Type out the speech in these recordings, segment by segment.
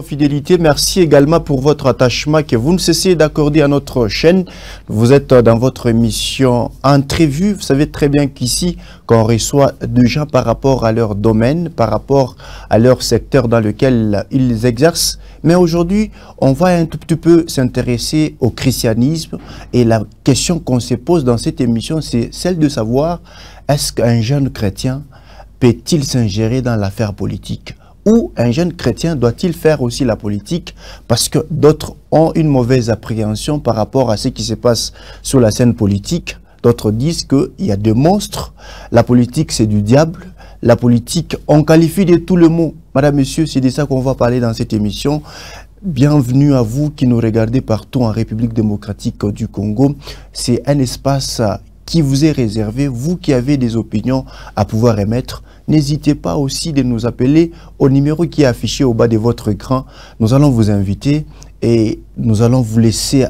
Fidélité, merci également pour votre attachement que vous ne cessez d'accorder à notre chaîne. Vous êtes dans votre émission Entrevue. Vous savez très bien qu'ici, qu'on reçoit des gens par rapport à leur domaine, par rapport à leur secteur dans lequel ils exercent. Mais aujourd'hui, on va un tout petit peu s'intéresser au christianisme. Et la question qu'on se pose dans cette émission, c'est celle de savoir, est-ce qu'un jeune chrétien peut-il s'ingérer dans l'affaire politique ? Ou un jeune chrétien doit-il faire aussi la politique parce que d'autres ont une mauvaise appréhension par rapport à ce qui se passe sur la scène politique. D'autres disent qu'il y a des monstres, la politique c'est du diable, la politique on qualifie de tout le mot. Madame, Monsieur, c'est de ça qu'on va parler dans cette émission. Bienvenue à vous qui nous regardez partout en République démocratique du Congo. C'est un espace qui vous est réservé, vous qui avez des opinions à pouvoir émettre. N'hésitez pas aussi de nous appeler au numéro qui est affiché au bas de votre écran. Nous allons vous inviter et nous allons vous laisser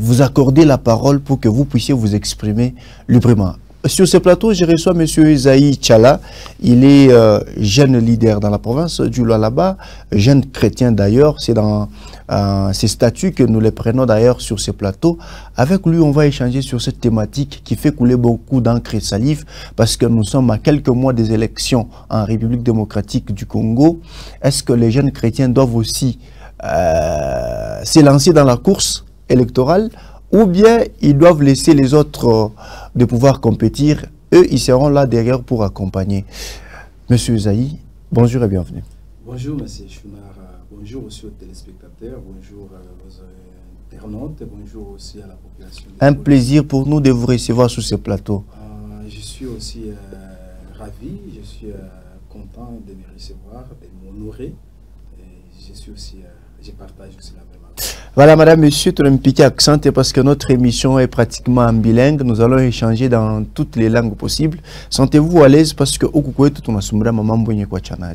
vous accorder la parole pour que vous puissiez vous exprimer librement. Sur ce plateau, je reçois M. Isaïe Tchala. Il est jeune leader dans la province du Lualaba, jeune chrétien d'ailleurs. C'est dans ces statuts que nous les prenons d'ailleurs sur ce plateau. Avec lui, on va échanger sur cette thématique qui fait couler beaucoup d'encre et salive parce que nous sommes à quelques mois des élections en République démocratique du Congo. Est-ce que les jeunes chrétiens doivent aussi s'élancer dans la course électorale ou bien ils doivent laisser les autres de pouvoir compétir? Eux, ils seront là derrière pour accompagner. Monsieur Isaïe, bonjour et bienvenue. Bonjour, Monsieur Chounar. Bonjour aussi aux téléspectateurs. Bonjour aux internautes. Bonjour aussi à la population. Un plaisir pour nous de vous recevoir sur ce plateau. Je suis aussi ravi. Je suis content de me recevoir, de m'honorer. Je suis aussi, je partage aussi la même. Voilà, madame, monsieur, tu me piquer accent parce que notre émission est pratiquement bilingue. Nous allons échanger dans toutes les langues possibles. Sentez-vous à l'aise parce que au kukwetu tunasumbria mambo yenye kwa chana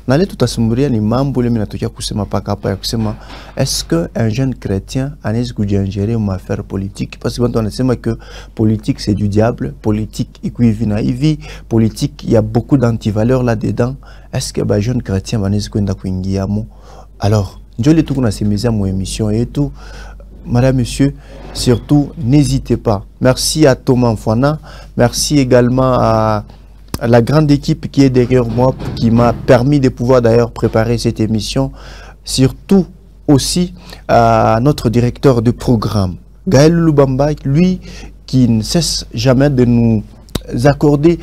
na leo tutasumburia ni mambo ile minatokea kusema paka hapa ya kusema est-ce que un jeune chrétien anaweza kujiingérer en affaire politique parce que quand on asema que politique c'est du diable, politique iko hivi na hivi, politique il y a beaucoup d'antivaleurs là-dedans. Est-ce que ba jeune chrétien anaweza kwenda kuingia mo? Alors Njoli tout qu'on a sémisé à mon émission et tout. Madame, Monsieur, surtout, n'hésitez pas. Merci à Thomas Mfwana. Merci également à la grande équipe qui est derrière moi, qui m'a permis de pouvoir d'ailleurs préparer cette émission. Surtout aussi à notre directeur de programme, Gaël Lubamba, lui qui ne cesse jamais de nous accorder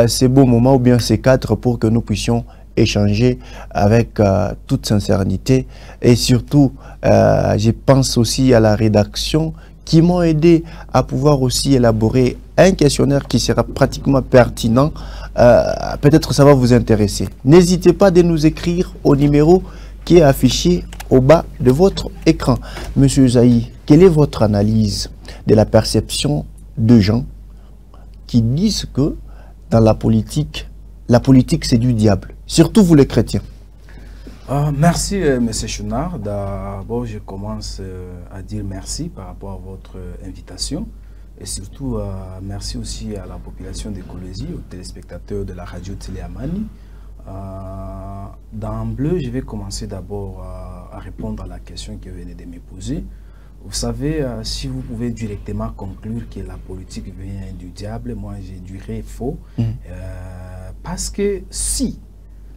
ces beaux moments ou bien ces cadres pour que nous puissions échanger avec toute sincérité et surtout je pense aussi à la rédaction qui m'ont aidé à pouvoir aussi élaborer un questionnaire qui sera pratiquement pertinent. Peut-être ça va vous intéresser. N'hésitez pas de nous écrire au numéro qui est affiché au bas de votre écran. Monsieur Isaïe, quelle est votre analyse de la perception de gens qui disent que dans la politique c'est du diable? Surtout vous les chrétiens. Merci M. Chounar. D'abord je commence à dire merci par rapport à votre invitation et surtout merci aussi à la population de Kolwezi, aux téléspectateurs de la radio Télé Amani. D'emblée, je vais commencer d'abord à répondre à la question que vous venez de me poser. Vous savez, si vous pouvez directement conclure que la politique vient du diable, moi je dirais faux. Parce que si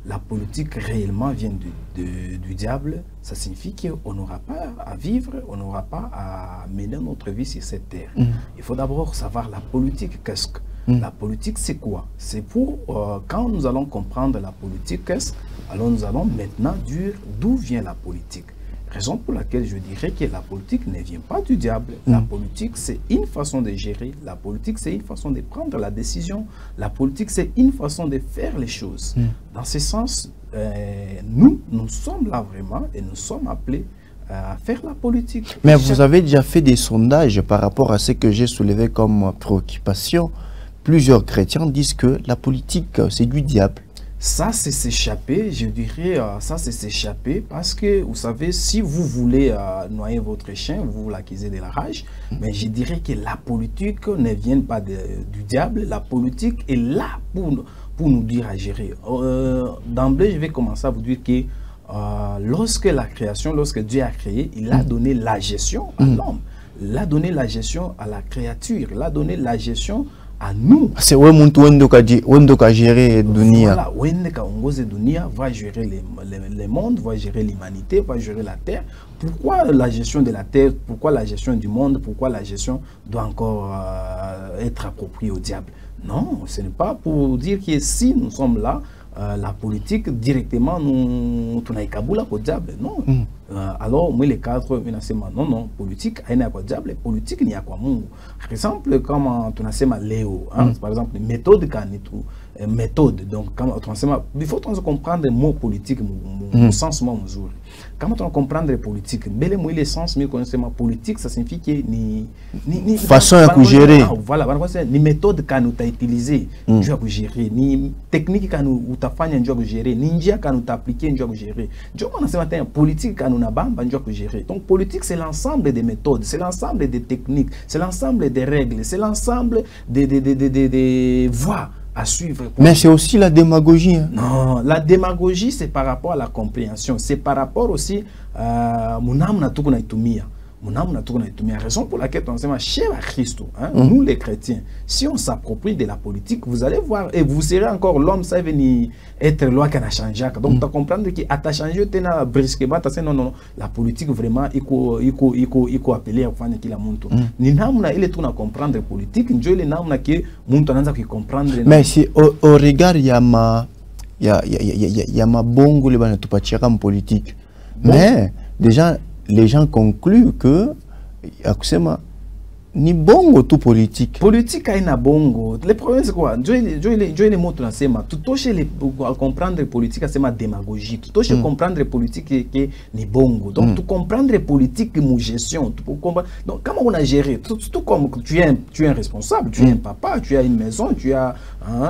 la politique réellement vient du diable, ça signifie qu'on n'aura pas à vivre, on n'aura pas à mener notre vie sur cette terre. Il faut d'abord savoir la politique, qu'est-ce que la politique c'est quoi? C'est pour, quand nous allons comprendre la politique, alors nous allons maintenant dire d'où vient la politique. Raison pour laquelle je dirais que la politique ne vient pas du diable. La politique, c'est une façon de gérer. La politique, c'est une façon de prendre la décision. La politique, c'est une façon de faire les choses. Dans ce sens, nous sommes là vraiment et nous sommes appelés à faire la politique. Mais vous avez déjà fait des sondages par rapport à ce que j'ai soulevé comme préoccupation. Plusieurs chrétiens disent que la politique, c'est du diable. Ça, c'est s'échapper, je dirais, ça, c'est s'échapper parce que, vous savez, si vous voulez noyer votre chien, vous l'accusez de la rage, mais je dirais que la politique ne vient pas du diable, la politique est là pour nous dire à gérer. D'emblée, je vais commencer à vous dire que lorsque Dieu a créé, il a donné la gestion à l'homme. Il a donné la gestion à la créature. Il a donné la gestion à nous. C'est où on gérer Dunia. Voilà, Dunia va gérer les mondes, va gérer l'humanité, va gérer la terre. Pourquoi la gestion de la terre, pourquoi la gestion du monde, pourquoi la gestion doit encore être appropriée au diable? Non, ce n'est pas pour dire que si nous sommes là, la politique directement nous tourne au diable. Non. Alors, moi, les cadres, non, politique, il n'y a pas de diable, politique, il n'y a pas de monde. Par exemple, comme tu as Léo, par exemple, méthode, méthode. Donc, il faut comprendre le mot politique, mon sens, mon mesure. Quand on comprend les politiques, le sens, politique, ça signifie que ni façon à gérer. Voilà, ni méthode qu'on a utilisée, pour gérer, ni technique qu'on a fait, pour gérer, ni ninja qu'on a appliqué, pour gérer. Politique qu'on a bamba, pour gérer. Donc, politique, c'est l'ensemble des méthodes, c'est l'ensemble des techniques, c'est l'ensemble des règles, c'est l'ensemble des voies à suivre. Mais c'est aussi la démagogie. Hein. Non, la démagogie, c'est par rapport à la compréhension. C'est par rapport aussi à mon âme na tukuna itumia. Mon âme na tukuna itumia. Raison pour laquelle on s'appelle chez Christ, nous les chrétiens, si on s'approprie de la politique, vous allez voir, et vous serez encore l'homme, ça va venir être loi qui a changé. Donc, tu comprendre que à ta changé, tu as brusquement, tu non, non, la politique vraiment, il faut appeler à faire qui la monte. Ni namna il est tout à comprendre politique, ni les namna qui monte à comprendre. Mais si au regard il y a ma bongo les bana tupachira en politique. Mais déjà les gens concluent que ni bongo tout politique. Politique a une bongo. Le problème c'est quoi? Joy les mots dans ces mains. Tout touche les comprendre politique c'est ma démagogie. Tout touche comprendre politique qui ni bongo. Donc tout comprendre politique mon gestion. Tout comprendre. Donc comment on a géré? Tout comme tu es un responsable, tu es un papa, tu as une maison, tu as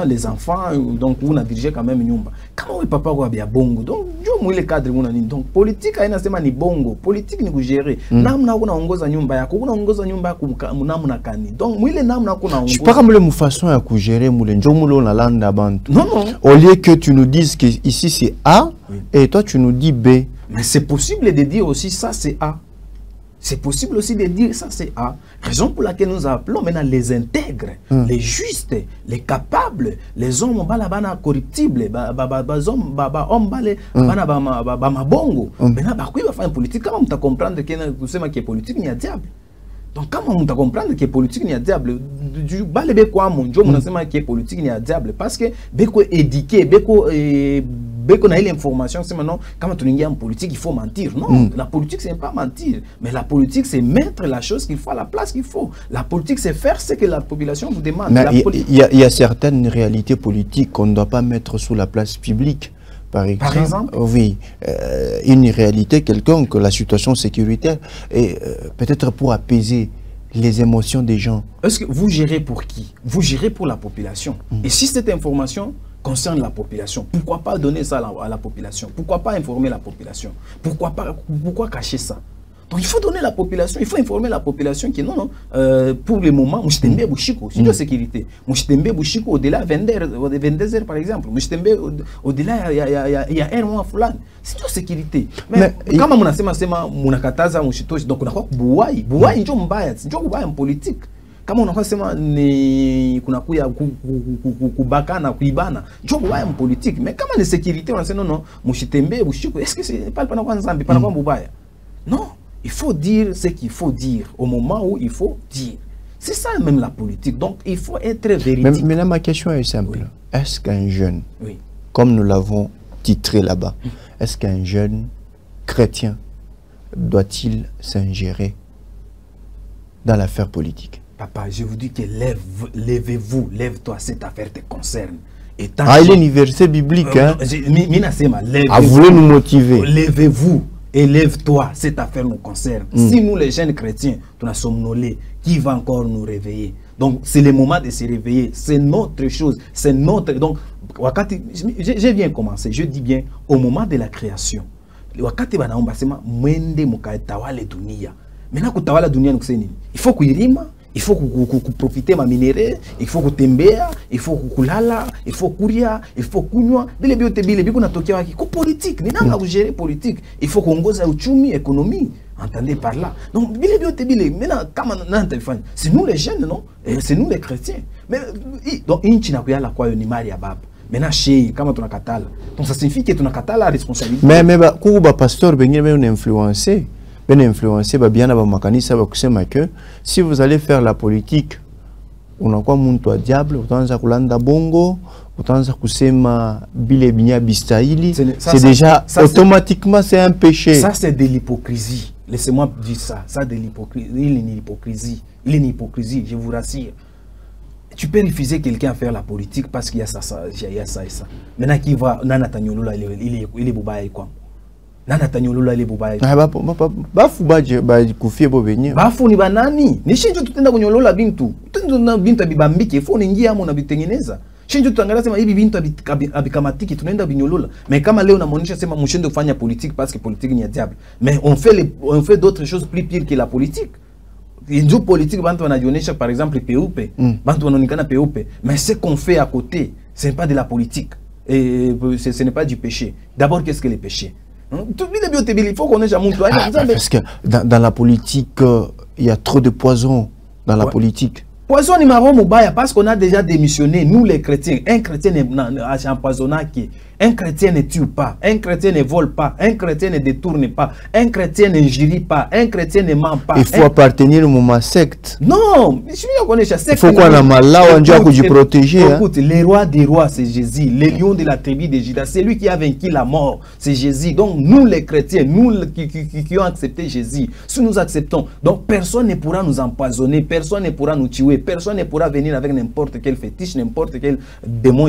les enfants. Donc on a dirigé quand même une nyumba. Comment le papa va bien bongo? Donc je moi les cadres on a ni. Donc politique a une sema ni bongo. Politique ni vous gérer. Namna una ongoza nyumba yako, una ongoza nyumba yako. Donc, je ne pas comme le façon à gérer la lande bantu. Non, non. Au lieu que tu nous dises que ici c'est A, et toi tu nous dis B. Mais c'est possible de dire aussi ça c'est A. C'est possible aussi de dire ça c'est A. Raison pour laquelle nous appelons maintenant les intègres, les justes, les capables, les hommes corruptibles, hommes bongo. Maintenant, bah, quoi va faire une politique? Comment tu comprendre que politique il y a diable? Donc, comment on comprendre que politique n'y a diable? Du balé quoi mon Dieu, mon enseignement que politique n'y a diable parce que beko éduqué, beko na l'information, c'est maintenant quand on est en politique, il faut mentir. Non, la politique c'est pas mentir, mais la politique c'est mettre la chose qu'il faut à la place qu'il faut. La politique c'est faire ce que la population vous demande. Il y a certaines réalités politiques qu'on ne doit pas mettre sous la place publique. Par exemple, oui, une réalité quelconque, la situation sécuritaire, et peut-être pour apaiser les émotions des gens. Est-ce que vous gérez pour qui? Vous gérez pour la population. Et si cette information concerne la population, pourquoi pas donner ça à la population? Pourquoi pas informer la population? Pourquoi cacher ça? Donc il faut donner la population, il faut informer la population que non, pour le moment, Mouchitembe Bouchiko, c'est de sécurité. Mouchitembe Bouchiko, au-delà de 22 heures par exemple, Mouchitembe, au-delà, il y a un mois fulani, c'est de sécurité. Mais quand on a fait Mounakataza, Mouchito, donc on a quoi? Bouaï, Njo Mbaya, Njo Mbaya en politique. Kama unakosema ni kunakuya kubakana kuibana Njo Mbaya en politique. Mais kama ni sécurité, on a dit non, Mouchitembe Bouchiko, est-ce que c'est pas le panakwa Nzambi, panakwa Mbaya? Non. Il faut dire ce qu'il faut dire au moment où il faut dire. C'est ça même la politique. Donc il faut être véridique. Mais là, ma question est simple. Oui. Est-ce qu'un jeune, comme nous l'avons titré là-bas, est-ce qu'un jeune chrétien doit-il s'ingérer dans l'affaire politique? Papa, je vous dis que lèvez-vous, lève-toi, cette affaire te concerne. Il est l'université biblique. Vous voulez nous motiver. Lèvez-vous. Élève-toi, cette affaire nous concerne. Si nous, les jeunes chrétiens, nous sommes somnolés, qui va encore nous réveiller? Donc, c'est le moment de se réveiller. C'est notre chose. C'est notre. Donc, je viens commencer. Je dis bien, au moment de la création, il faut qu'il Il faut profiter ma minéraux, il faut tembea, il faut kulala, il faut courir, il faut kunywa. Bile biote bile biko na tokia waki ko politique, ni nanga gérer politique. Il faut kongoza uchumi, économie. Entendez par là. Donc bile biote bile, maintenant kama nanta ifanya. C'est nous les jeunes, non? C'est nous les chrétiens. Mais donc inchi na kuyala kwa yo ni mali ya baba. Maintenant chez kama tunakatala. Donc ça signifie que tunakatala la responsabilité. Mais ba kuba pasteur bengine ben influencer. Ben influencer ba bien ba makanisa ba kusema que si vous allez faire la politique unakuwa muntu wa diable, utaanza kulanda bongo, utaanza kusema bile binya bistaili, c'est déjà automatiquement c'est un péché. Ça c'est de l'hypocrisie. Laissez-moi dire ça, ça de l'hypocrisie, il est une hypocrisie. Il est une hypocrisie, je vous rassure. Tu peux refuser quelqu'un à faire la politique parce qu'il y a ça, il y a ça et ça. Maintenant qui va nana tanyolola il est bobaye quoi. Nana tanyolola ile bubaya. Bafu ba kufie bo benye. Bafu ni banani? Ni shinjo tutenda kunyolola bintu. Tutenda bintu bibambike, fo ningia amo na bitengeneza. Shinjo tutangalia sema hivi bintu abikamatiki tunaenda binyolola. Mais kama leo namuonyesha sema mshinde kufanya politique parce que politique ni ya diable. Mais on fait d'autres choses plus pires que la politique. Injo politique bantu wanajionyesha par exemple PUP. Bantu wanaonekana PUP. Mais ce qu'on fait à côté, ce n'est pas de la politique. Et ce n'est pas du péché. D'abord qu'est-ce que le péché? Il faut qu'on ait parce que dans la politique, il y a trop de poison dans la politique. Poison ni marron mobaya parce qu'on a déjà démissionné, nous les chrétiens. Un chrétien n'est empoisonnant qui. Un chrétien ne tue pas, un chrétien ne vole pas, un chrétien ne détourne pas, un chrétien n'injurie pas, un chrétien ne ment pas. Il faut appartenir à ma secte. Non, je suis bien connu secte. Il faut qu'on a mal là, on doit se protéger. Écoute, le roi des rois, c'est Jésus. Le lion de la tribu de Judas, c'est lui qui a vaincu la mort, c'est Jésus. Donc nous les chrétiens, nous qui ont accepté Jésus, si nous acceptons, donc personne ne pourra nous empoisonner, personne ne pourra nous tuer, personne ne pourra venir avec n'importe quel fétiche, n'importe quel démon.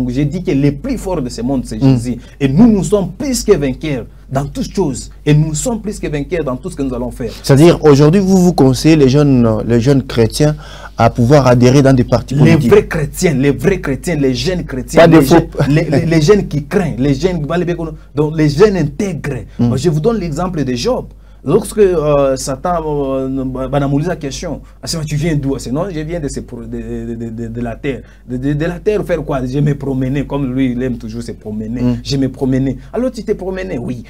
J'ai dit que le plus fort de ce monde, c'est Jésus. Et nous sommes plus que vainqueurs dans toutes choses. Et nous sommes plus que vainqueurs dans tout ce que nous allons faire. C'est-à-dire, aujourd'hui, vous conseillez les jeunes chrétiens à pouvoir adhérer dans des partis politiques. Les vrais chrétiens, les jeunes chrétiens, les jeunes qui craignent, les jeunes intègres. Je vous donne l'exemple de Job. Lorsque Satan m'a posé la question, tu viens d'où? Non, je viens de la terre. De la terre, faire quoi? Je me promenais, comme lui, il aime toujours se promener. Je me promenais. Alors tu t'es promené? Oui.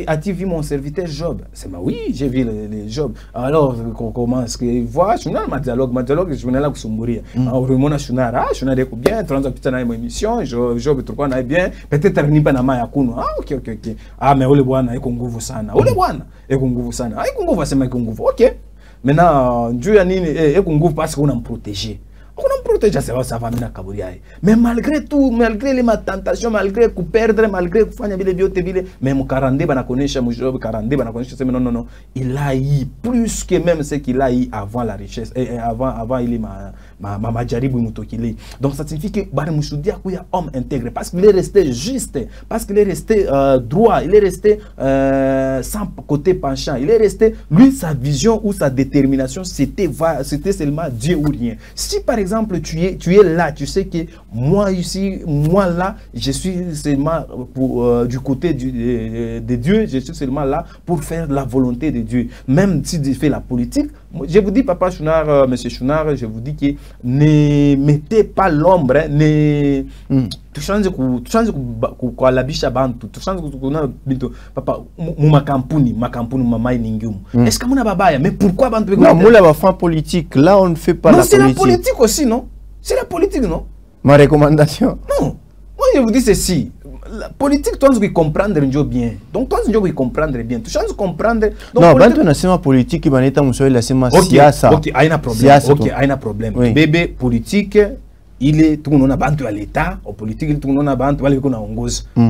As-tu vu mon serviteur Job? C'est oui, j'ai vu le Job. Alors, comment est-ce que voilà, je suis dans ma dialogue, je suis là pour mourir. Alors, je suis là, je suis là, bien, 30 ans dans mon émission, Job, tout quoi, bien. Peut-être que pas na maya kuno. Ah, ok. Ah, mais ole bwana, eko nguvu sana. Ole bwana, eko nguvu sana. Ah, eko nguvu asema eko nguvu. Ok. Maintenant, Dieu a nini eko nguvu parce qu'on a protégé. On a protégé, ça va mener à Kaburiaï. Mais malgré tout, malgré les tentations, malgré que perdre, malgré que faire des biotébiles, même Karandé, on a connu chez Moujob, Karandé, on a connu chez non. Il a eu plus que même ce qu'il a eu avant la richesse, et avant il est ma Djaribou Moutokile. Donc ça signifie que Baré Mouchoudia, il y a homme intègre, parce qu'il est resté juste, parce qu'il est resté droit, il est resté sans côté penchant, il est resté, lui, sa vision ou sa détermination, c'était seulement Dieu ou rien. Si par exemple tu es là, tu sais que moi ici, moi là, je suis seulement du côté de Dieu, je suis seulement là pour faire la volonté de Dieu. Même si je fais la politique, je vous dis, Papa Chounard, Monsieur Chounard, je vous dis que ne mettez pas l'ombre, ne... Tu changes quoi la biche bantu, tu changes papa ma campagne mining. Est-ce que mon babaya, mais pourquoi bantu? Non, moi la fin politique, là on ne fait pas la politique. C'est la politique aussi, non? C'est la politique, non? Ma recommandation. Non. Moi je vous dis ceci. La politique, toi, tu dois comprendre bien. Donc, toi, tu dois comprendre bien. Tu changes comprendre. Non, quand on a cette politique, il va être la siasa. Ok, il y a un problème. Ok, il y a un problème. Bébé, politique, il est tout le monde a bantu à l'État. Au politique, tout le monde a bantu à l'État.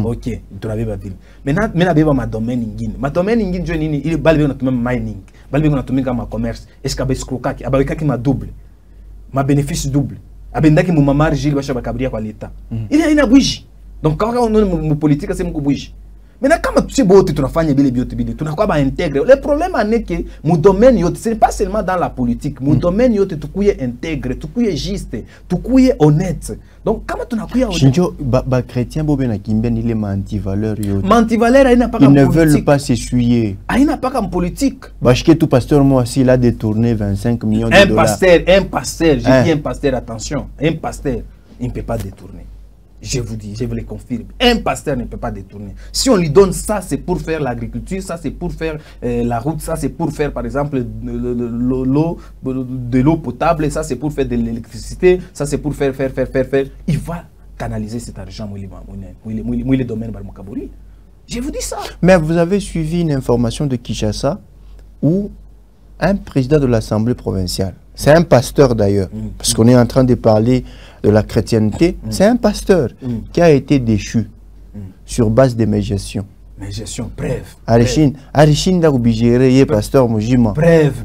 Ok, tu l'avais pas dit. Maintenant, il ma domaine ingine. Ma domaine ingine, il est balvé dans mining. Balvé dans ma commerce. Est-ce qu'il y a escroquage? Il y a double. Ma bénéfice double. Il y a ma marge, il va chabakabria à l'État. Il y a une bougie. Donc, quand on a une politique, c'est une bougie. Maintenant, quand tu sais beau, tu fais des biotes, tu n'as quoi intégrer. Le problème est que mon domaine, ce n'est pas seulement dans la politique. Mon domaine, tu es intègre, tu es juste, tu es honnête. Donc, comment tu n'as pas honnête? Shinjo, chrétien, il est anti-valeur. Anti-valeur, il n'a pas ils ne veulent pas s'essuyer. Il n'a pas comme politique. Parce que tout pasteur, moi aussi, il a détourné 25 millions de dollars. Un pasteur, je dis un pasteur, attention, un pasteur, il ne peut pas détourner. Je vous dis, je vous le confirme. Un pasteur ne peut pas détourner. Si on lui donne ça, c'est pour faire l'agriculture, ça c'est pour faire la route, ça c'est pour faire par exemple de l'eau potable, ça c'est pour faire de l'électricité, ça c'est pour faire. Il va canaliser cet argent dans le domaine de Mokabori. Je vous dis ça. Mais vous avez suivi une information de Kinshasa où un président de l'Assemblée provinciale, c'est un pasteur d'ailleurs, parce qu'on est en train de parler de la chrétienté, c'est un pasteur qui a été déchu sur base de mes gestions. Mes gestions, bref. Arichin da obligé pasteur Mujima. Bref,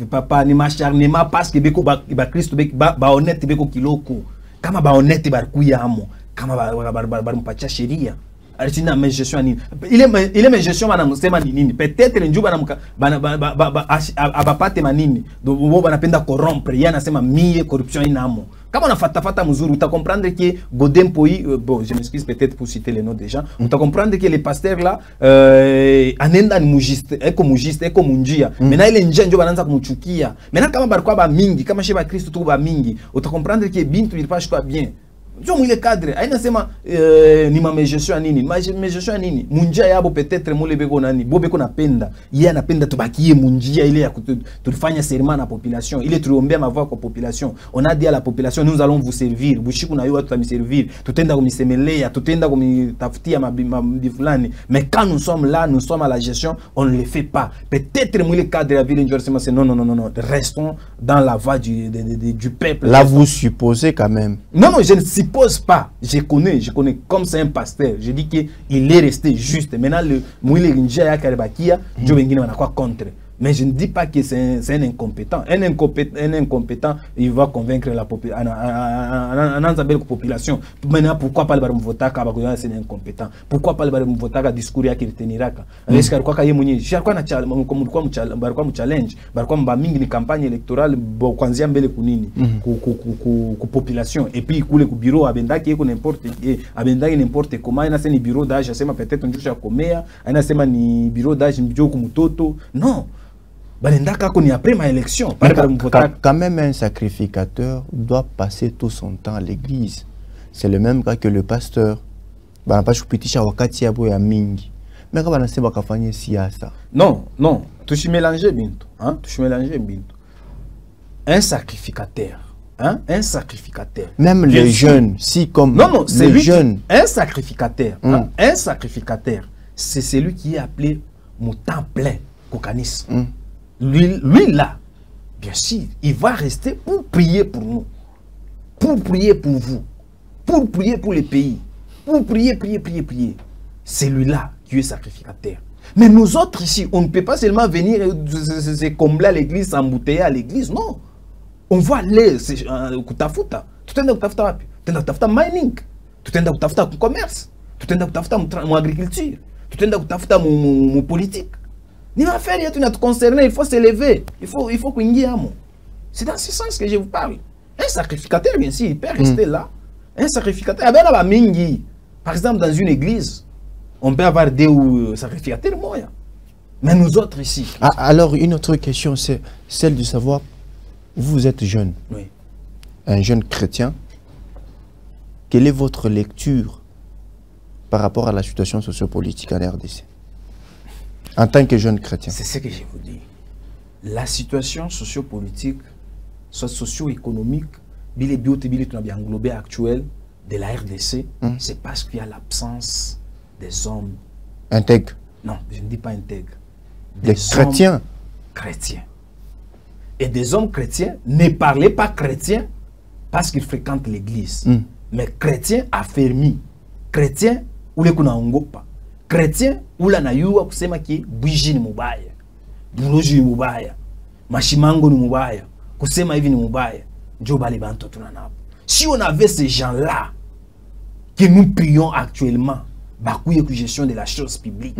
papa, ni macharnema parce que beko ba Christ ba honnête beko kiloko. Kama ba honnête ba kuya amo. Kama ba mpacha sheria. Arichin mes gestions nini. Il est mes gestions bana musema nini. Peut-être njuba na abapate manini. Do banapenda corrompre, yana sema mie corruption inamo. Quand on a fait mesure, tu vas comprendre que Godin Poyi, bon, je m'excuse peut-être pour citer les noms des gens, tu vas comprendre que les pasteurs là, anenda mujiste, eko munjia. Maintenant il est njia njo bananza kumuchukia. Maintenant kama barikwa ba mingi, kama sheba Kristo tu ba mingi, tu vas comprendre que bintu il passe quoi bien. Je suis le cadre. Aïna sema ni ma gestion anini, ma gestion anini. Munjia yabo peut-être mole beko nani, bo beko napenda. Yeye anapenda tubakie munjia ile ya kutufanya serment na population. Ile tuombea mavua kwa population. On a dit à la population nous allons vous servir. Bushiku na yo tutami servir. Tutenda kumisemelea, tutenda kumitafutia mabi fulani. Mais quand nous sommes là, nous sommes à la gestion, on ne le fait pas. Peut-être le cadre de la ville njor sema c'est non. Restons dans la voie du peuple. Là vous supposez quand même. Non, je ne suppose pas. Je connais. Comme c'est un pasteur, je dis qu'il est resté juste. Maintenant, le Mouile Rinjaya Karibakia, Joe Bengine va quoi contre. Mais je ne dis pas que c'est un incompétent. Un incompétent, il va convaincre la population. Maintenant, pourquoi pas le baron votaka c'est un incompétent? Pourquoi pas le baron votaka discours ya kiritiniraka? Est-ce que quoi yemunye? J'ai quoi na challenge, barquam ba mingi ni campagne électorale bo kwanzia mbele kunini ku population et puis kule ku bureau abendaki eko n'importe comment ina c'est ni bureau d'âge sema peut-être on jusha komea ina sema ni bureau d'âge mjo ku mutoto. Non. Après ma élection, quand même un sacrificateur doit passer tout son temps à l'église. C'est le même cas que le pasteur. Non, tu suis mélangé bientôt. Un sacrificateur. Un sacrificateur. Même les jeunes, si comme c'est les jeunes. Un sacrificateur. Un sacrificateur, c'est celui qui est appelé mon temps plein, Kokanis. Lui là, bien sûr, il va rester pour prier pour nous, pour prier pour vous, pour prier pour les pays, pour prier. C'est lui-là qui est sacrificateur. Mais nous autres ici, on ne peut pas seulement venir se combler à l'église, s'embouteiller à l'église, non. On va aller, c'est kutafuta. Tu t'en kutafuta, tu t'en kutafuta mining, tu t'en kutafuta commerce, tu t'en kutafuta mon agriculture, tu t'en kutafuta mon politique. Ni affaire tu n'as concerné, il faut s'élever, il faut qu'on y ait. C'est dans ce sens que je vous parle. Un sacrificateur, bien sûr, il peut rester là. Un sacrificateur, par exemple, dans une église, on peut avoir des sacrificateurs moyens. Mais nous autres ici. Alors, une autre question, c'est celle de savoir, vous êtes jeune, oui. Un jeune chrétien, quelle est votre lecture par rapport à la situation sociopolitique en RDC? En tant que jeune chrétien. C'est ce que je vous dis. La situation sociopolitique, socio-économique, englobée actuelle de la RDC, c'est parce qu'il y a l'absence des hommes intègres. Non, je ne dis pas intègres. Des chrétiens. Chrétiens. Et des hommes chrétiens ne parlaient pas chrétiens parce qu'ils fréquentent l'église. Mais chrétiens affermis. Chrétiens ou les kunangopa. Chrétien ula na yuwa kusema ki bwiji ni mubaya, buloji ni mubaya, mashimango ni mubaya, kusema hivi ni mubaya, njo bali banto tunanapo. Si on avait ces gens-là que nous prions actuellement, bakouye que gestion de la chose publique,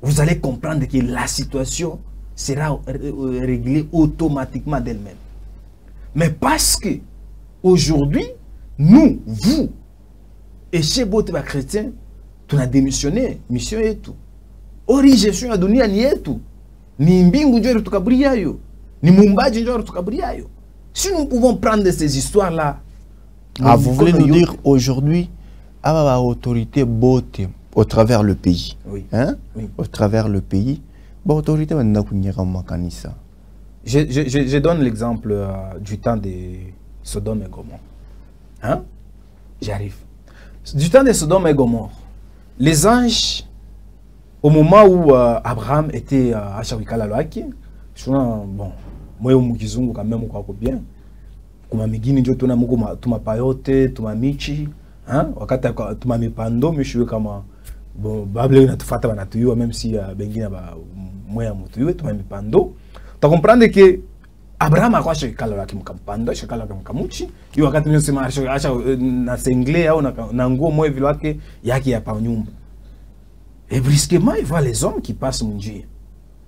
vous allez comprendre que la situation sera réglée automatiquement d'elle-même. Mais parce que aujourd'hui, nous, vous, et chez Boteba chrétien, tu as démissionné, mission et tout. Ori gestion ya dunia ni yetu. Ni mbingu njoo tukabria yo. Ni mumbaji njoo tukabria yo. Si nous pouvons prendre ces histoires-là. Ah, vous voulez nous dire aujourd'hui, à la autorité bote au travers le pays. Oui. Hein? Oui. Au travers le pays. Bon, autorité maintenant makanisa. Je donne l'exemple du temps de Sodome et Gomorrhe. Hein? J'arrive. Du temps de Sodome et Gomorrhe, les anges, au moment où Abraham était à Shawikala Loaki, bon, moi au Mukizungu quand même quoi bien, kuma migini njo tuna muko tuma payote, tuma michi, hein, wakati tuma mipando mishiwe kama bon bable na tufata bana tuyua même si bengine ba moya mutuywe tuma mipando. Tu comprends que Abraham a quoi Shawikala Loaki mkampando, Shawikala Loaki mkamuchi, hiyo wakati mimi sema acha na sengle au na nguo moyo vile wake yake ya pa nyumba. Et brusquement, il voit les hommes qui passent mon Dieu.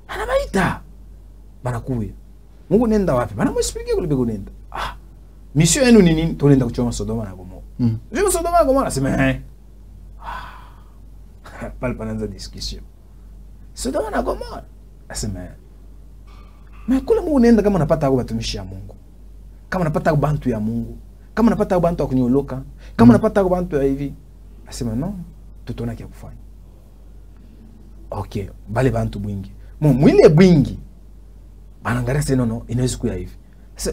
Anabaita. Banakuya. Mungu nenda wapi? Bana mwexpliquer kule bego nenda. Ah. Mission yenu ni nini? Tunaenda kuchoma Sodoma na Gomorrha. Je Sodoma na Gomorrha, c'est mais pas le discussion. Sodoma na Gomorrha. C'est mais kule Mungu nenda kama unapata watumishi ya Mungu. Kama unapata bantu ya Mungu. Kama unapata bantu wa kunyoloka. Kama unapata bantu ya hivi. Asema non, tutona kia kufanya. Ok, bale bantu bwingi. Mwile bwingi. Banangaria se nono, inawezi kuya hivi.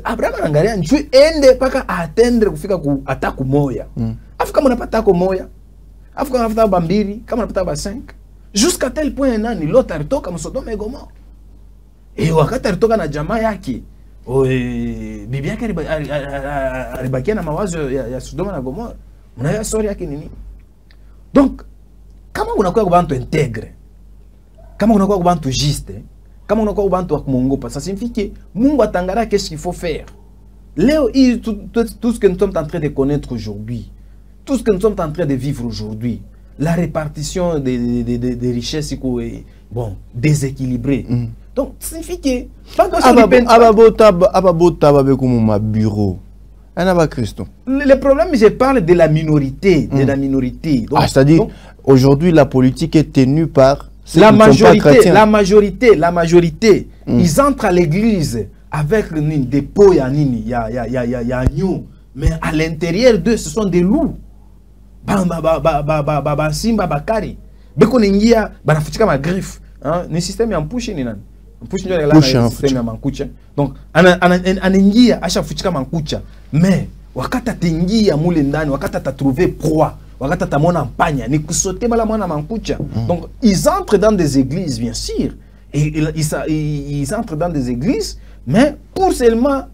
Abraham anangaria njui ende paka atendre kufika ku ataku moya. Afu kama unapata ako moya. Afu kama unapata bambiri, kama unapata ba 5. Jusqu'à tel point nani l'autre alitoka Sodoma et Gomorrha. Et wakati alitoka na jamaa yake, bibi yake alibakia na mawazo ya Sodoma na Gomorrha. Mnaya story yake nini? Donc, kama unakuwa kwa bantu integre, kama unakuwa kwa bantu juste, kama unakuwa kwa bantu wa kumongopa, ça signifie que Mungu atangara qu'est-ce qu'il faut faire. Léo, tout ce que nous sommes en train de connaître aujourd'hui, tout ce que nous sommes en train de vivre aujourd'hui, la répartition des richesses est bon, déséquilibrée. Donc, ça signifie que bureau. Le problème, je parle de la minorité, de la minorité. Donc, c'est-à-dire, aujourd'hui, la politique est tenue par la majorité. Ils entrent à l'église avec des pots, mais à l'intérieur d'eux, ce sont des loups. Simba bakari. Beko nengia banafutika ma griffe. Ni système ya mpushi ni nani? Mpushi ndio la système ya mankucha. Donc anengia acha futika mankucha. Mais wakati atingia mule ndani, wakati atatrouver proie, wakati atamona mpanya, ni kusote bala mwana mankucha. Donc ils entrent dans des églises bien sûr. Et ils entrent dans des églises, mais pour seulement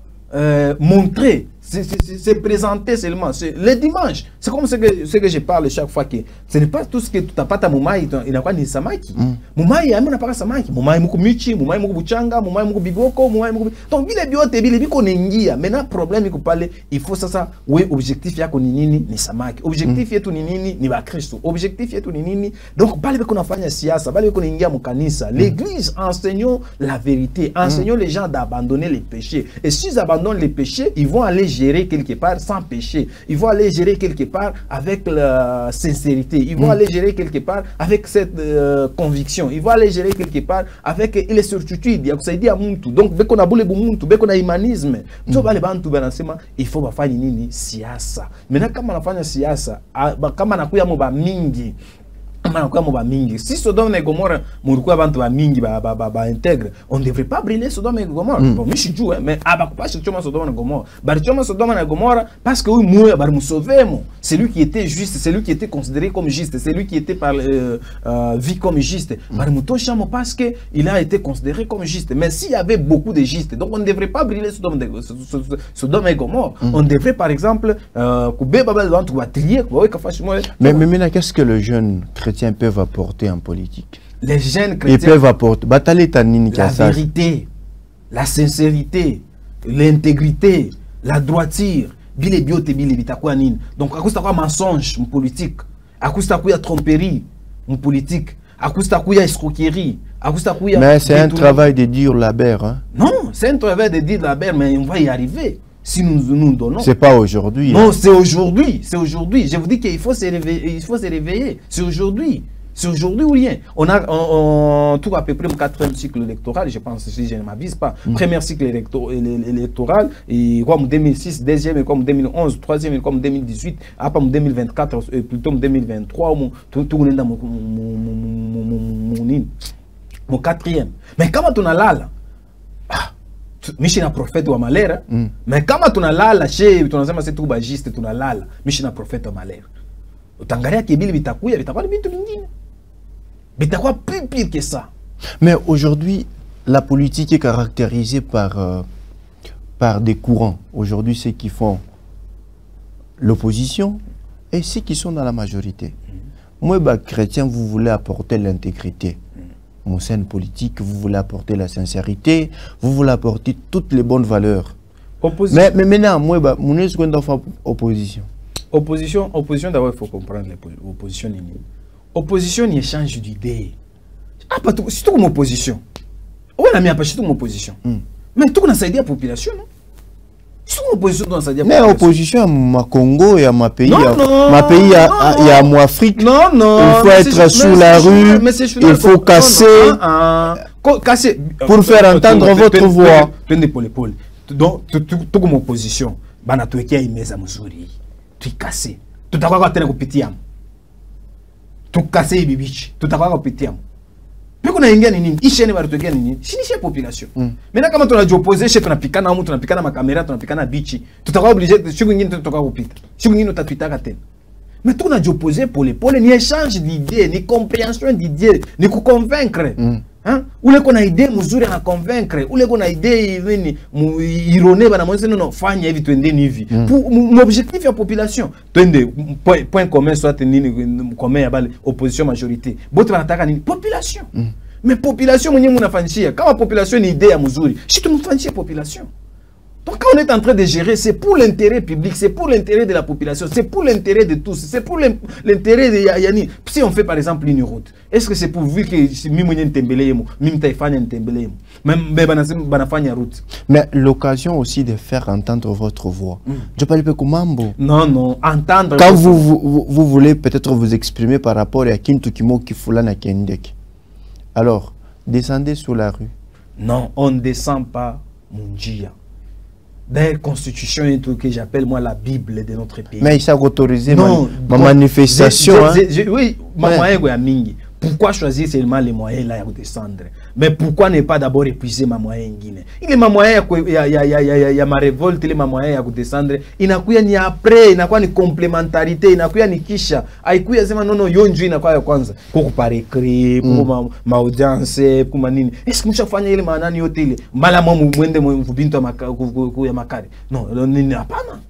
montrer, c'est présenter seulement. Le dimanche, c'est comme ce que je parle chaque fois, que ce n'est pas tout ce que tu n'as pas ta moumaï, il n'a pas ni samaki. Moumaï, il n'a pas samaki. Moumaï, moukou michi, moumaï, moukou buchanga, moumaï, moukou biboko, moumaï, moukou. Donc, il est biote, il est bikonengia. Maintenant, problème, il faut parler, il faut ça, oui, objectif, il y a konini, ni samaki. Objectif, il y a tout nini, ni ba Christo. Objectif, il y a tout nini. Donc, balé, qu'on a fait siasa, balé, konengia, moukanisa. L'église, enseignons la vérité, enseignons les gens d'abandonner les péchés. Et s'ils abandonnent les péchés, ils vont aller gérer quelque part sans péché. Ils vont aller gérer quelque part avec la sincérité. Ils vont aller gérer quelque part avec cette conviction. Ils vont aller gérer quelque part avec les certitudes. Donc, dès qu'on a boulé bumuntu, dès qu'on a humanisme, il faut faire nini siasa. Maintenant, quand on a fait siasa, quand on a kuya mo ba mingi. Si Sodome et Gomorrhe, on ne devrait pas brûler Sodome et Gomorrhe. Bon, je suis joué, mais pas Sodome et Gomorrhe. Sodome et Gomorrhe parce que oui, moi, c'est lui qui était juste, c'est lui qui était considéré comme juste, c'est lui qui était vu comme juste. Parce qu'il a été considéré comme juste. Mais s'il y avait beaucoup de justes, donc on ne devrait pas brûler Sodome et Gomorre. On devrait par exemple mais maintenant, qu'est-ce que le jeune chrétiens peuvent apporter en politique? Les jeunes chrétiens, ils peuvent apporter la vérité, la sincérité, l'intégrité, la droiture. Donc, à cause de quoi mensonge politique, Akusta kuya tromperie, mon politique. Akusta kuya escroquerie. Akusta kuya. Mais c'est un travail de dire la berre. Hein? Non, c'est un travail de dire la berre, mais on va y arriver. Si nous donnons. C'est pas aujourd'hui. Non, hein. c'est aujourd'hui. C'est aujourd'hui. Je vous dis qu'il faut se réveiller. Il faut se réveiller. C'est aujourd'hui. C'est aujourd'hui ou rien. On a tout à peu près le 4e cycle électoral, je pense, si je ne m'abuse pas. Premier cycle électoral, et comme 2006, deuxième comme 2011, troisième comme 2018, après 2024, plutôt 2023, tout le monde dans mon 4e. Mais comment on a là, Michina prophète ou malheur, mais comment on a là, chez ton ensemble, c'est tout bagiste, on a là, Michina prophète ou malheur. Tangaria qui est bien, bitakuya, bitakuya, bitakuya. Mais t'as quoi plus pire que ça? Mais aujourd'hui, la politique est caractérisée par des courants. Aujourd'hui, ceux qui font l'opposition et ceux qui sont dans la majorité. Moi, chrétien, vous voulez apporter l'intégrité. Mon scène politique, vous voulez apporter la sincérité, vous voulez apporter toutes les bonnes valeurs. Mais maintenant, moi, mon opposition. Opposition, d'abord, il faut comprendre l'opposition. Opposition, il échange d'idées. Ah, pas tout, c'est tout comme opposition. On a mis à pas tout comme opposition. Mais tout comme ça aide la population, non? C'est tout comme opposition dans ça. Mais opposition à ma Congo et à ma pays. Ma pays et à mon Afrique. Non, non. Il faut être sous la rue. Il faut casser. Casser. Pour faire entendre votre voix. Donc, tout comme opposition. Banatuekia imeza mzuri. Tu casser. Tout à quoi tena kupitiam. Tu casser bibichi. Tout à quoi kupitiam. Puis qu'on a ingia nini, ishene bari tuekia nini. Sinisha population. Maintenant kama tunajopose chez tunapikana mtu tunapikana makamera tunapikana bichi. Tutakuwa obligé siku nyingine tutakuwa kupita. Siku nyingine utatwitaka tena. Mais tout tunajopose pole ni échange d'idées, ni compréhension d'idées, ni convaincre. Hein? Ule kona idée mzuri na convaincre, ule kona idée hivi irone bana mwanzo non fanya hivi twende hivi. Pour l'objectif ya population, twende point commun soit nini commun ya bale opposition majorité. Bote banataka nini population. Mais population mwenyewe mnafanyishia kama population ni idée ya mzuri, si tumfanyishia population. Donc quand on est en train de gérer, c'est pour l'intérêt public, c'est pour l'intérêt de la population, c'est pour l'intérêt de tous, c'est pour l'intérêt de Yani. Si on fait par exemple une route, est-ce que c'est pour vu que route? Mais l'occasion aussi de faire entendre votre voix. Je parle pas comme Mambo. Non, non, entendre. Quand vous voulez peut-être vous exprimer par rapport à Kintu Kimo Kifulana Kendek. Alors, descendez sur la rue. Non, on ne descend pas, mon Dia. Des constitutions et tout que j'appelle moi la Bible de notre pays. Mais il s'est autorisé ma manifestation. Oui, ma moyen est mingi. Pourquoi choisir seulement les moyens là de descendre? Mais pourquoi ne pas d'abord épuiser ma moyen Guinée? Il est ma moyen, il y a ma révolte, il est ma moyen de descendre. Il n'a quoi ni après, il n'a quoi ni complémentarité, il n'a quoi ni kisha. Aïkuya sema non non yonju ina kwa kwanza. Pour pas écrire, pour ma audience, pour manini. Est-ce que nous chafanya ile manani yote ile? Mala mwa mwende mvubinto ya makari. Non, nini hapana.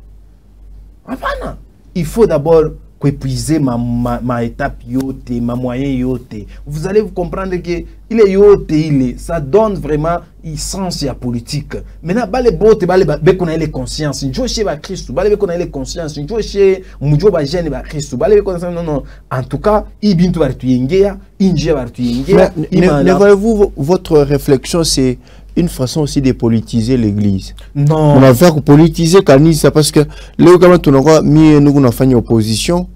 Hapana. Il faut d'abord épuiser ma étape yote, ma moyen yote. Vous allez vous comprendre que il est yote, ça donne vraiment un sens à la politique. Maintenant, les bottes, qu'on a les consciences. Nous chez Christ, qu'on a les consciences. Nous chez Mujoba Jeune Christ. Non, non. En tout cas, il bintu va tuyengia, inji va tuyengia. Ne voyez-vous votre réflexion, c'est une façon aussi de politiser l'église. Non. On va faire politiser Kanisa parce que là, quand on aura mis nous fait une opposition,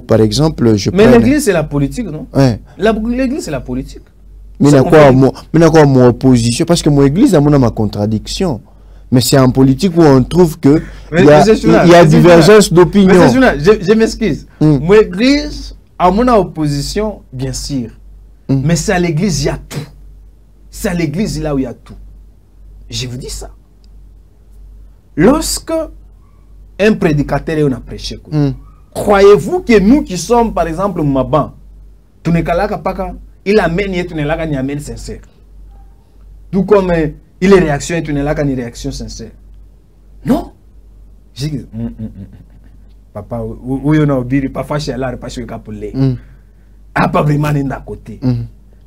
par exemple, je. Mais l'église c'est la politique, non? Ouais. L'église c'est la politique. Mais quoi mon opposition parce que mon église a ma contradiction. Mais c'est en politique où on trouve que il y a divergence d'opinion. Je m'excuse. Mon église a mon opposition, bien sûr. Mais c'est à l'église il y a tout. C'est à l'église là où il y a tout. Je vous dis ça. Lorsque un prédicateur a prêché, croyez-vous que nous qui sommes par exemple Maban, il amène et amène sincère. Tout comme il est réaction et une réaction sincère. Non. J'ai dit, papa, où on a oublié, parfois chez Allah, pas chez le capolé. Ah, pas vraiment d'un côté.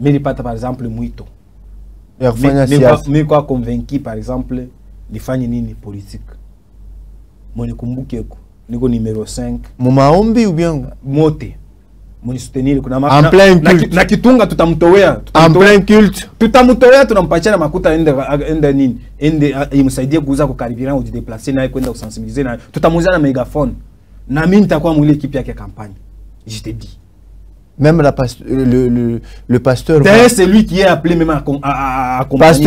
mais il pas par exemple muito. Mais quoi convaincu par exemple les fans nini politique. Mon kumbuke ko niko numéro 5. Mumaombi ou bien mote. Mon soutenir kuna en plein culte. Na kitunga tutamtowea. En plein culte. Tutamtowea tunampatia na makuta ende nini? Ende imsaidie kuuza kukaribia au jideplacer naye kwenda kusensibiliser na tutamuuza na megaphone. Na mimi nitakuwa mwile équipe yake campagne. Je te dis. Même le pasteur. D'ailleurs, c'est lui qui est appelé même à accompagner.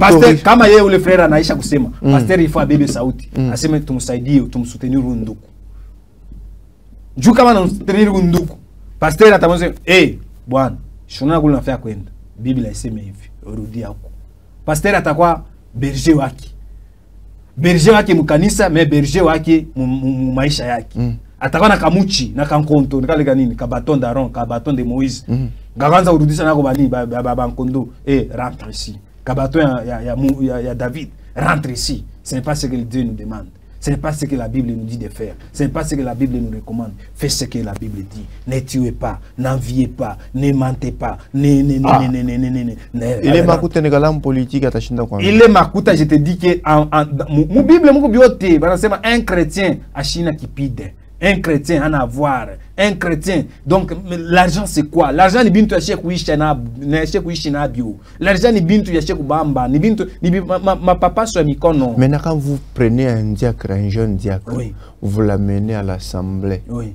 Pasteur, kama yeye ule frère anaisha kusema, pasteur il faut abebe sauti. Aseme tumsaidie, tumsoutenir ndugu. Juu kama anamsoutenir ndugu. Pasteur atamwambia, bwana, shuna kule nafanya kwenda. Biblia iseme hivi, rudi hapo. Pasteur atakuwa berger wake. Berger wake mkanisa, mais berger wake maisha yake. Atakuwa na kamuchi na kankonto nikale kanini ka bâton d'Aaron ka bâton de Moïse ngaanza urudisha nako bani baba nkondo rentre ici ka bâton ya David rentre ici. Ce n'est pas ce que Dieu nous demande, ce n'est pas ce que la Bible nous dit de faire, ce n'est pas ce que la Bible nous recommande. Fais ce que la Bible dit, ne tuez pas, n'enviez pas, ne mentez pas, il est makuta negalam politique atashinda kwa il est makuta. Je te dis que mu Bible muko biote banasema un chrétien ashina kipide. Un chrétien en avoir, un chrétien. Donc l'argent c'est quoi? L'argent ni bintu yashe kuishi na bio. L'argent ni bintu yashe kubamba, ni bintu ni ma papa sur mikono. Maintenant quand vous prenez un diacre, un jeune diacre, oui, vous l'amenez à l'assemblée. Oui.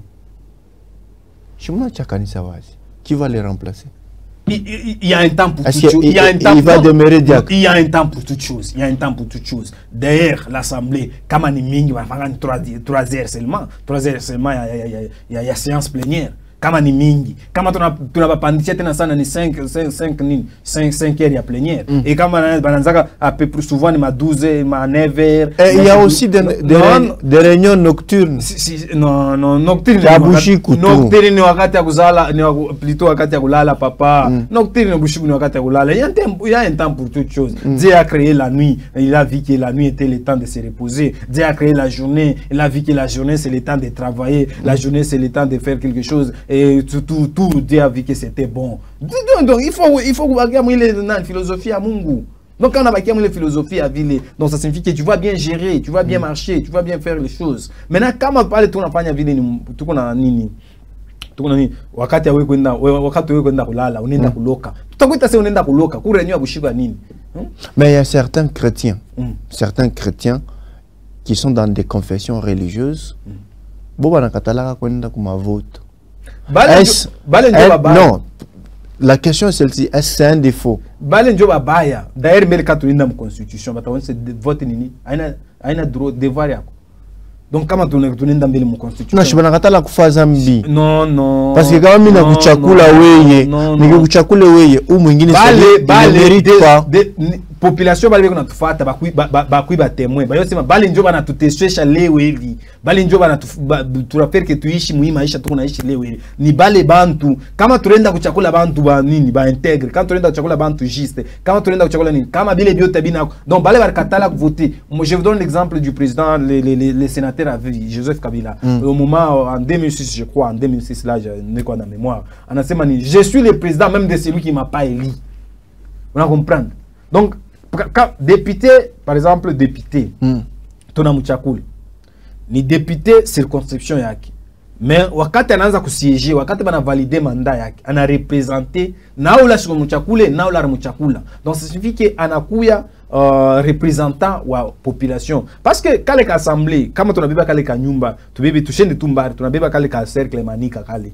Shimuna chakanisa wazi. Qui va les remplacer? Il y a un temps pour toute chose. Il va demeurer diacre. Il y a un temps pour toute chose. Il y a un temps pour toute chose. D'ailleurs, l'assemblée, comme on mingi, va faire 3 heures seulement. 3 heures seulement, il y a séance plénière. Kama ni mingi, kama tunapandisha tena sana ni 5 heures ya plénière. Et kama bananzaka à peu plus souvent ni ma 12 ma 9 heures. Et il y a aussi des réunions nocturnes. Non, nocturne. Nocturne ni wakati ya kuzala, ni plutôt wakati ya kulala papa. Nocturne bushiku ni wakati ya kulala. Il y a un temps pour toute chose. Dieu a créé la nuit, il a vu que la nuit était le temps de se reposer. Dieu a créé la journée, il a vu que la journée c'est le temps de travailler, la journée c'est le temps de faire quelque chose. Et tout Dieu a vu que c'était bon. Donc il faut la philosophie à Mungu. Donc quand on a la philosophie à Ville, donc ça signifie que tu vas bien gérer, tu vas bien marcher, tu vas bien faire les choses. Maintenant quand on parle de tout na Ville, tout qu'on a nini, wakati wewe kwenda kulala unaenda kuloka. Tutakuita sasa unaenda kuloka, kurenywa kushika nini? Mais il y a certains chrétiens qui sont dans des confessions religieuses. Boba na katala kwenda kuma vote. Non, la question est celle-ci, est-ce que c'est un défaut? D'ailleurs, mais quand on est dans la constitution, c'est vote nini, aina droit devoir yako. Donc comment on est dans la constitution? Non, je ne sais pas kufa zambi. Non. Parce que quand même na kuchakula weye, ni kuchakula weye, ou mwingine ça mérite pas. Population bali kuna tufata bakui ba témoin ba yosema bali njo bana tuteswesha leo hivi bali njo bana tunaferi ke tuishi muhimu maisha tuko naishi leo hivi ni bale bantu kama tunaenda kuchakula bantu ba nini ba intègre kama tunaenda kuchakula bantu juste kama tunaenda kuchakula nini kama bile biote bina donc bale barkatala voter. Je vous donne l'exemple du président les sénateurs avec Joseph Kabila au moment en 2006 je crois en 2006 là je n'ai quoi dans mémoire anasema ni je suis le président même de celui qui m'a pas élu. On comprend. Donc quand député, par exemple, député, tona mchakula, ni député circonscription yake. Mais wakati anaanza kusiéger, wakati bana valider mandat yake, ana représenter na ula shiko mchakule, na ula mchakula. Donc ça signifie que anakuya représentant wa population. Parce que kale ka assemblée, kama tunabeba kale ka nyumba, tubebe tushende tumbari, tunabeba kale ka cercle manika kale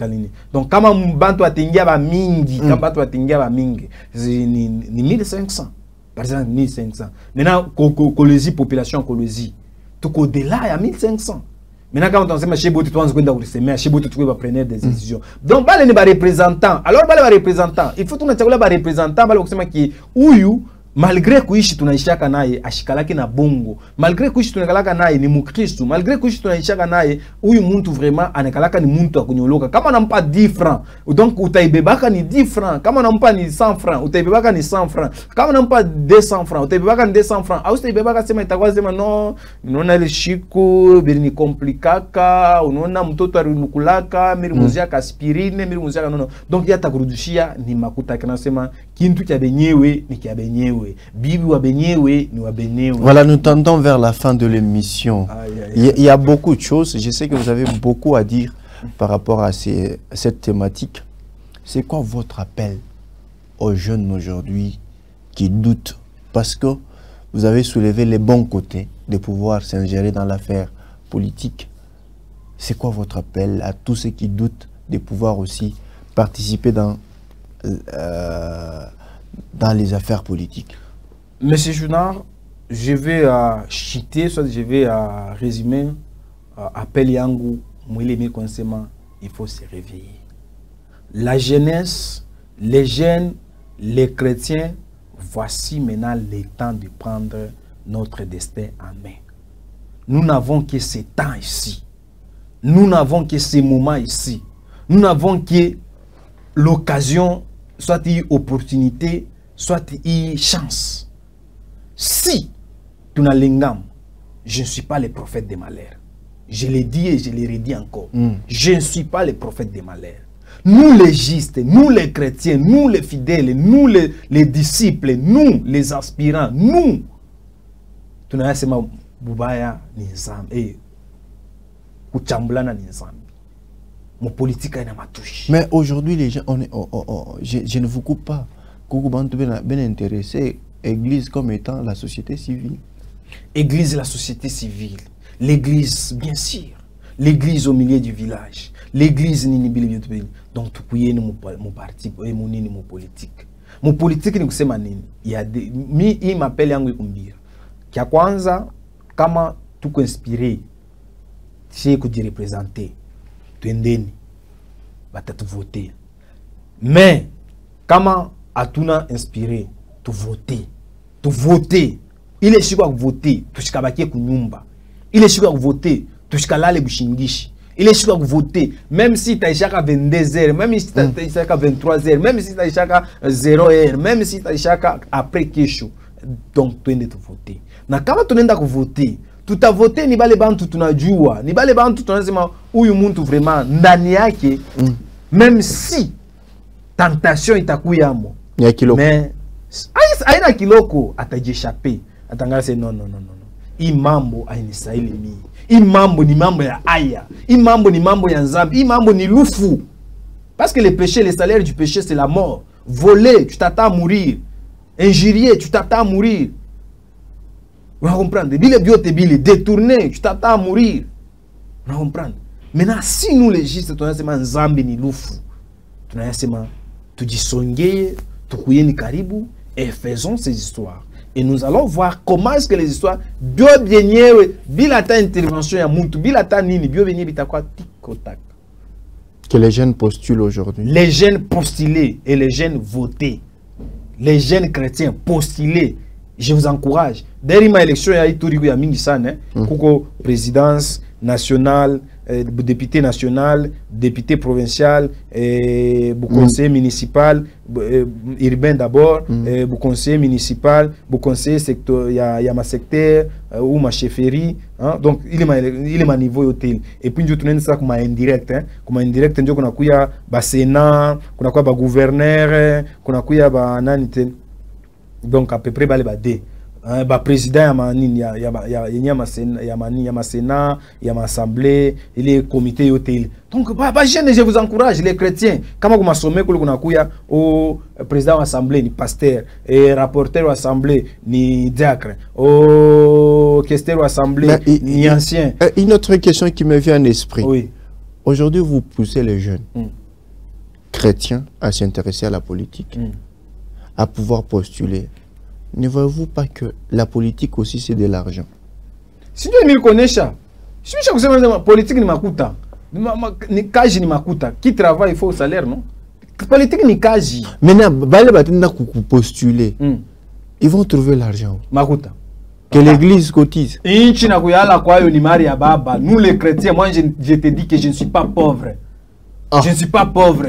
nini. Donc kama mbantu atingia ba mingi, kama bantu atingia ba mingi, ni 1500. Par exemple 1500. Maintenant Kolwezi population Kolwezi, tout au-delà il y a 1500. Maintenant, quand on sait que chez Bout, tu vas chez Bout, tu vas prendre des décisions. Donc, il y a des représentants. Alors, il y a des représentants. Il faut que tu aies des représentants qui sont malgré kuishi tunaishaka naye ashikalaki na bongo, malgré kuishi tunakalaka naye ni mukristo, malgré kuishi tunaishaka naye huyu muntu vraiment anakalaka ni muntu akunyoloka. Kama nampa 10 francs donc utaibebaka ni 10 francs, kama nampa ni 100 francs utaibebaka ni 100 francs, kama nampa 200 francs utaibebaka ni 200 francs. Au utaibebaka sema itakuwa sema no, unaona ile shiku bili komplikaka, unaona mtoto alinukulaka miri muziaka aspirine miri muziaka no. Donc yata kurudishia ni makuta kana sema kintu kya benyewe ni kya benyewe. Voilà, nous tendons vers la fin de l'émission. Il y a beaucoup de choses. Je sais que vous avez beaucoup à dire par rapport à cette thématique. C'est quoi votre appel aux jeunes aujourd'hui qui doutent? Parce que vous avez soulevé les bons côtés de pouvoir s'ingérer dans l'affaire politique. C'est quoi votre appel à tous ceux qui doutent de pouvoir aussi participer dans les affaires politiques? Monsieur Jounard, je vais citer, soit je vais résumer appel yangu mwile consema, il faut se réveiller. La jeunesse, les jeunes, les chrétiens, voici maintenant le temps de prendre notre destin en main. Nous n'avons que ce temps ici. Nous n'avons que ce moment ici. Nous n'avons que l'occasion, soit une opportunité, soit une chance. Si tu n'as l'ingam, je ne suis pas le prophète des malheurs. Je l'ai dit et je l'ai redit encore. Je ne suis pas le prophète des malheurs. Nous les justes, nous les chrétiens, nous les fidèles, nous les disciples, nous les aspirants, nous. Tu n'as pas bubaya ni nzambe. Kuchambulana ni nzambe. Mon politique est ma touche. Mais aujourd'hui, les gens, je ne vous coupe pas. Coucou Bantou bien intéressé. Église comme étant la société civile. Église, la société civile. L'église, bien sûr. L'église au milieu du village. L'église, donc tu peux y mon parti, mon politique. Mon politique, il y a des. Il m'appelle Yangu Kumbir. Kia kwanza, kama tu inspiré, c'est que tu représentes. Tu endeni. Va te voter. Mais, kama atuna inspiré, tu voter. Tu voter. Il est sûr que voter, tu shikabaki kunyumba. Il est sûr que voter, tu shikalale bushingishi. Il est sûr que voter, même si tu as chaka 22h, même si tu as chaka 23h, même si tu as chaka 0h, même si tu as chaka après kesho. Donc tu es voter. Na kama tu nenda voter, tu as voté ni bale bantu tunajua, ni bale bantu tunasema huyu muntu vraiment ndani yake, même si tentation itakuyamo. Ya kiloko. Mais aina kiloko atajishape. Atangase non. Hii mambo hainistahili mimi. Hii mambo ni mambo ya aya. Hii mambo ni mambo ya nzambi. Hii mambo ni lufu. Parce que le péché, le salaire du péché, c'est la mort. Voler, tu t'attends à mourir. Injurier, tu t'attends à mourir. Vous comprenez? Bile biote bile, détourner, tu t'attends à mourir. Vous comprenez? Maintenant, si nous les justes, tu as sema nzambi ni lufu. Tu as sema tujisongeye, tukuyeni karibu et faisons ces histoires. Et nous allons voir comment est-ce que les histoires bio bienyewe bila ta intervention ya muntu bila ta nini bio bienyewe bitakwa tikotak. Que les jeunes postulent aujourd'hui. Les jeunes postulés et les jeunes votés. Les jeunes chrétiens postulés. Je vous encourage. Derrière ma élection ya ituri ya mingi sana, kuko présidence nationale, député national, député provincial, conseiller municipal, urbain d'abord, conseiller municipal, conseiller secteur, il y a ma secteur ou ma chefferie, hein? Donc il est ma niveau hôtel. Et puis nous tournons ça comme indirect, hein? Comme indirect, nous avons kuya ba sénat, nous avons ba gouverneur, nous avons ba nanite. Donc à peu près ba les ba deux. Ba président ya ma sénat, ya ma assemblée, il est comité hôtel. Donc ba jeune, je vous encourage les chrétiens. Kama kuma sommet ko kuna kuya au président de l'assemblée ni pasteur et rapporteur de l'assemblée ni diacre, au questeur de l'assemblée ni ancien. Une autre question qui me vient à l'esprit. Oui. Aujourd'hui, vous poussez les jeunes chrétiens à s'intéresser à la politique, à pouvoir postuler. Ne voyez-vous pas que la politique aussi c'est de l'argent? Si tu me connais ça, si tu sais que politique ni makuta, ni kaji ni makuta, qui travaille il faut salaire non? Politique ni kaji. Maintenant, bale batenda postuler. Ils vont trouver l'argent. Makuta. Que l'église cotise. Inchi na kuyala kwa yo ni mari ya baba. Nous les chrétiens, moi je te dis que je ne suis pas pauvre. Ah. Je ne suis pas pauvre.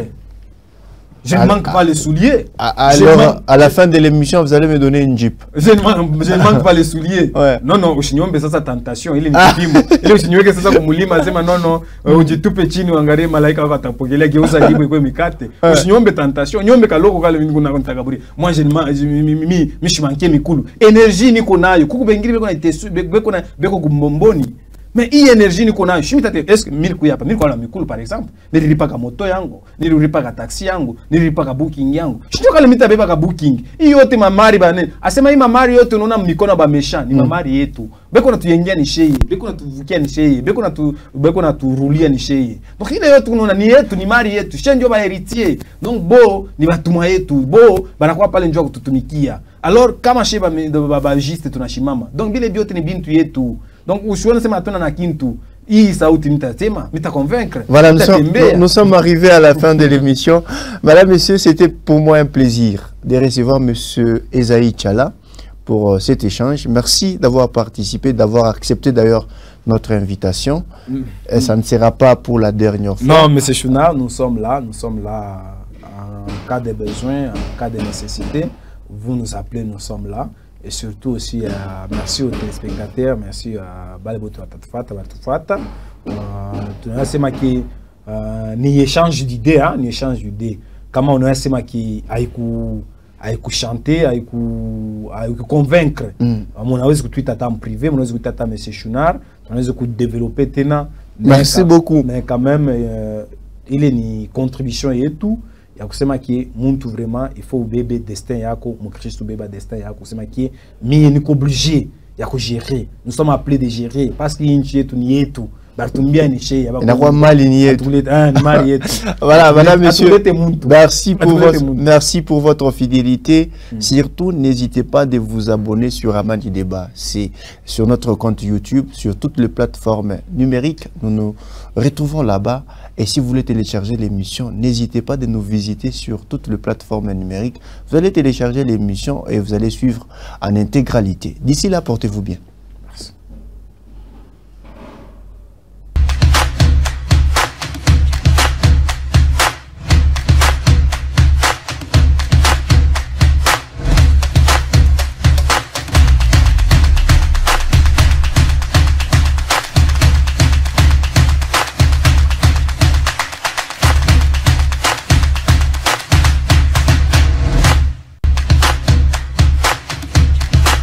Je ne manque pas les souliers. Alors, à la fin de l'émission, vous allez me donner une Jeep. Je ne manque pas les souliers. Ouais. Non, non, usiniombe sasa tentation. Ile ni kipimo. Ile usiniweke sasa kumulima sema non, ujitupe chini uangalie malaika wakatapokelea geuza jibu iko mikate. Usiniombe tentation. Niombe kaloko kale mimi kuna nitakaburi. Moi je mi shimankie mikulu. Énergie niko nayo. Kuku bengiri beko na itesu beko kumbomboni. Mais hii énergie niko nayo. Shimitate est-ce milku hapa? Milku ala mikulu par exemple. Nililipa ka moto yangu, nililipa ka taxi yangu, nililipa ka booking yangu. Shito kale mitabeba ka booking. Hii yote mamari bane. Asema hii mamari yote unaona mikono ba méchant, ni mamari yetu. Beko na tuyengia ni sheye, beko na tuvukia ni sheye, beko na turulia ni sheye. Donc ile yote unaona ni yetu, ni mari yetu. Sheye ndio ba héritier. Donc bo ni batumwa yetu. Bo banakuwa pale njoo kututumikia. Alors kama sheye ba juste tunashimama. Donc bile biote ni bintu yetu. Donc, usione sema tuna na kintu. Hii sauti nitasema, nita convaincre. Voilà, nous sommes arrivés à la fin de l'émission. Madame, Messieurs, c'était pour moi un plaisir de recevoir Monsieur Esaïe Tchala pour cet échange. Merci d'avoir participé, d'avoir accepté d'ailleurs notre invitation. Et ça ne sera pas pour la dernière fois. Non, Monsieur Chouna, nous sommes là en cas de besoin, en cas de nécessité. Vous nous appelez, nous sommes là. Et surtout aussi, merci aux téléspectateurs, merci à Baleboto Batufata. Tunasema ki ni échange d'idées, ni échange d'idées. Kama unasema ki haiku chanter, haiku convaincre. Mnaweza kutuita hata privé, mnaweza kutuita hata Monsieur Chounar, mnaweza kudévelopper tena. Merci beaucoup. Mais quand même il est ni contribution yetu. Ya kusema ki muntu vraiment il faut bébé destin yako mon Christ bébé destin yako kusema ki mimi niko obligé ya ko gérer. Nous sommes appelés de gérer parce que inchi yetu ni yetu batumbia ni chez na kwa mali ni yetu. Voilà, madame, monsieur, merci pour votre fidélité. Surtout n'hésitez pas de vous abonner sur Amani Débat. C'est sur notre compte YouTube, sur toutes les plateformes numériques. Nous nous retrouvons là-bas. Et si vous voulez télécharger l'émission, n'hésitez pas de nous visiter sur toutes les plateformes numériques. Vous allez télécharger l'émission et vous allez suivre en intégralité. D'ici là, portez-vous bien.